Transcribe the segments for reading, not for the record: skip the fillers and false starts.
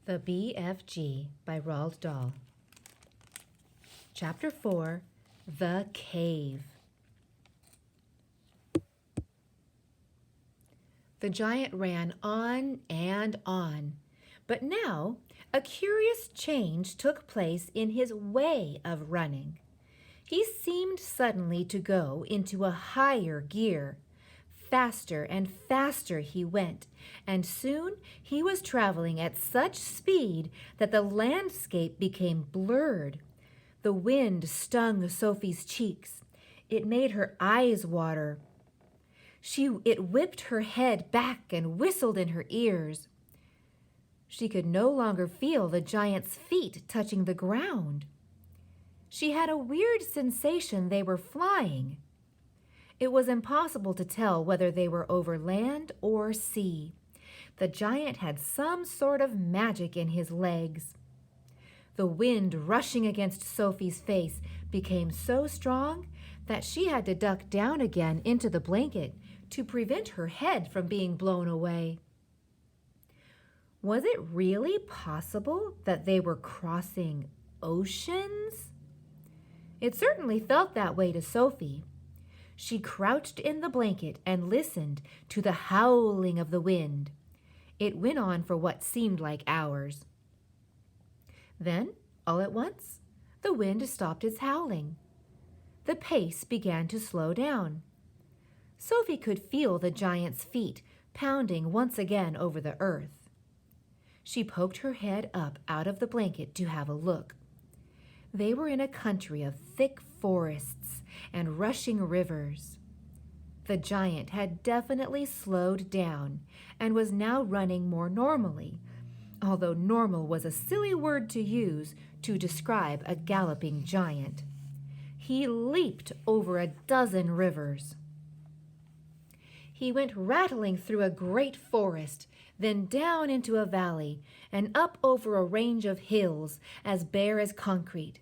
The BFG by Roald Dahl. Chapter 4, The Cave. The giant ran on and on, but now a curious change took place in his way of running. He seemed suddenly to go into a higher gear. Faster and faster he went, and soon he was traveling at such speed that the landscape became blurred. The wind stung Sophie's cheeks. It made her eyes water. It whipped her head back and whistled in her ears. She could no longer feel the giant's feet touching the ground. She had a weird sensation they were flying. It was impossible to tell whether they were over land or sea. The giant had some sort of magic in his legs. The wind rushing against Sophie's face became so strong that she had to duck down again into the blanket to prevent her head from being blown away. Was it really possible that they were crossing oceans? It certainly felt that way to Sophie. She crouched in the blanket and listened to the howling of the wind. It went on for what seemed like hours. Then, all at once, the wind stopped its howling. The pace began to slow down. Sophie could feel the giant's feet pounding once again over the earth. She poked her head up out of the blanket to have a look. They were in a country of thick forests and rushing rivers. The giant had definitely slowed down and was now running more normally, although normal was a silly word to use to describe a galloping giant. He leaped over a dozen rivers. He went rattling through a great forest, then down into a valley, and up over a range of hills as bare as concrete.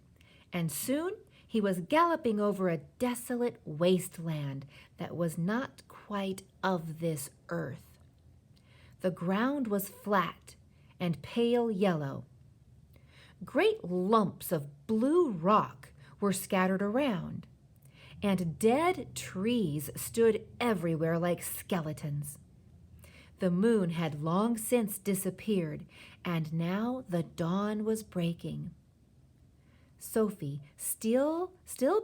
And soon he was galloping over a desolate wasteland that was not quite of this earth. The ground was flat and pale yellow. Great lumps of blue rock were scattered around, and dead trees stood everywhere like skeletons. The moon had long since disappeared, and now the dawn was breaking. Sophie, still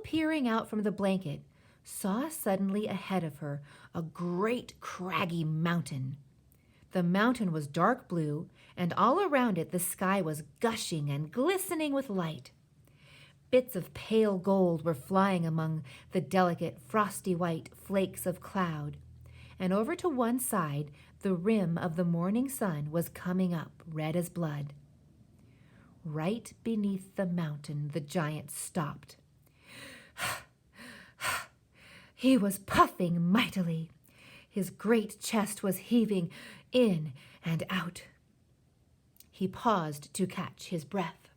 peering out from the blanket, saw suddenly ahead of her a great craggy mountain. The mountain was dark blue, and all around it the sky was gushing and glistening with light. Bits of pale gold were flying among the delicate, frosty white flakes of cloud, and over to one side the rim of the morning sun was coming up, red as blood. Right beneath the mountain, the giant stopped. He was puffing mightily. His great chest was heaving in and out. He paused to catch his breath.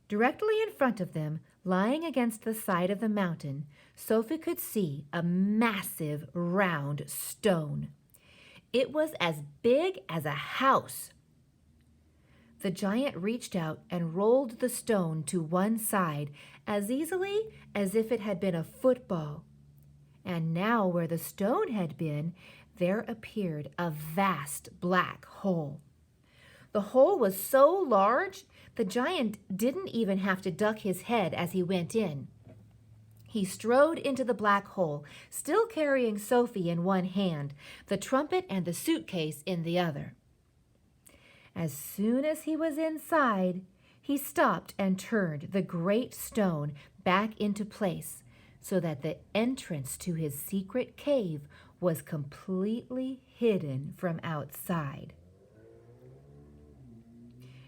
Directly in front of them, lying against the side of the mountain, Sophie could see a massive round stone. It was as big as a house. The giant reached out and rolled the stone to one side as easily as if it had been a football. And now where the stone had been, there appeared a vast black hole. The hole was so large, the giant didn't even have to duck his head as he went in. He strode into the black hole, still carrying Sophie in one hand, the trumpet and the suitcase in the other. As soon as he was inside, he stopped and turned the great stone back into place so that the entrance to his secret cave was completely hidden from outside.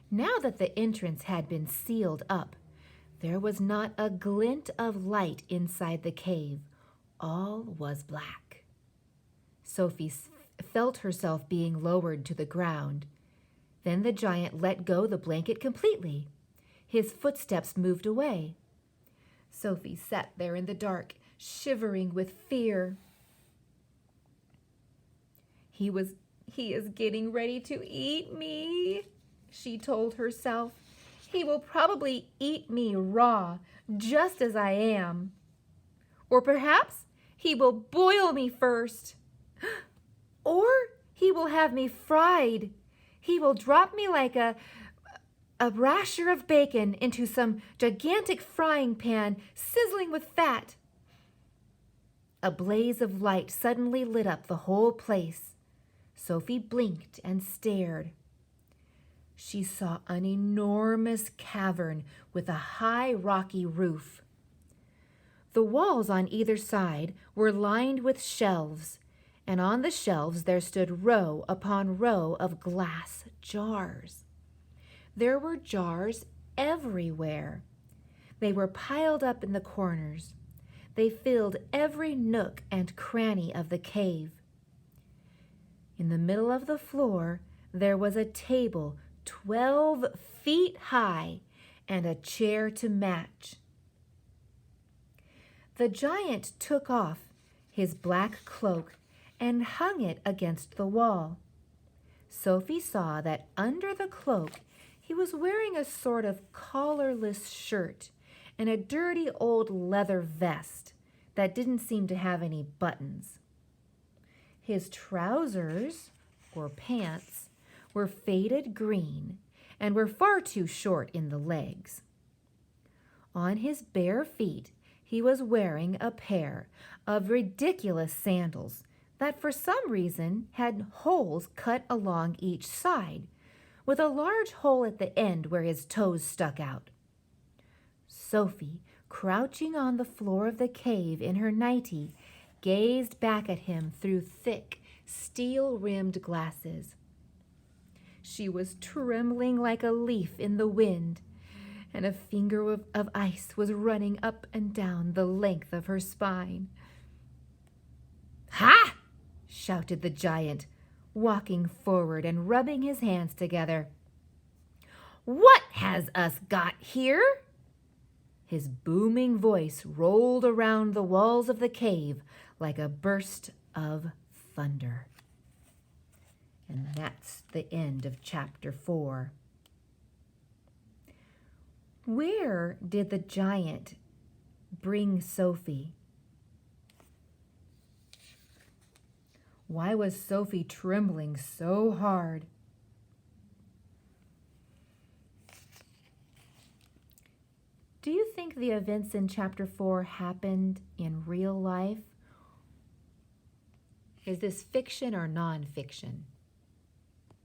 Now that the entrance had been sealed up, there was not a glint of light inside the cave. All was black. Sophie felt herself being lowered to the ground. Then the giant let go the blanket completely. His footsteps moved away. Sophie sat there in the dark, shivering with fear. He was "He is getting ready to eat me," she told herself. "He will probably eat me raw, just as I am. Or perhaps he will boil me first. Or he will have me fried. He will drop me like a rasher of bacon into some gigantic frying pan sizzling with fat." A blaze of light suddenly lit up the whole place. Sophie blinked and stared. She saw an enormous cavern with a high rocky roof. The walls on either side were lined with shelves, and on the shelves there stood row upon row of glass jars. There were jars everywhere. They were piled up in the corners. They filled every nook and cranny of the cave. In the middle of the floor, there was a table 12 feet high and a chair to match. The giant took off his black cloak and hung it against the wall. Sophie saw that under the cloak he was wearing a sort of collarless shirt and a dirty old leather vest that didn't seem to have any buttons. His trousers, or pants, were faded green and were far too short in the legs. On his bare feet, he was wearing a pair of ridiculous sandals that for some reason had holes cut along each side, with a large hole at the end where his toes stuck out. Sophie, crouching on the floor of the cave in her nightie, gazed back at him through thick, steel-rimmed glasses. She was trembling like a leaf in the wind, and a finger of ice was running up and down the length of her spine. "Ha!" shouted the giant, walking forward and rubbing his hands together. "What has us got here?" His booming voice rolled around the walls of the cave like a burst of thunder. And that's the end of chapter 4. Where did the giant bring Sophie? Why was Sophie trembling so hard? Do you think the events in chapter 4 happened in real life? Is this fiction or nonfiction?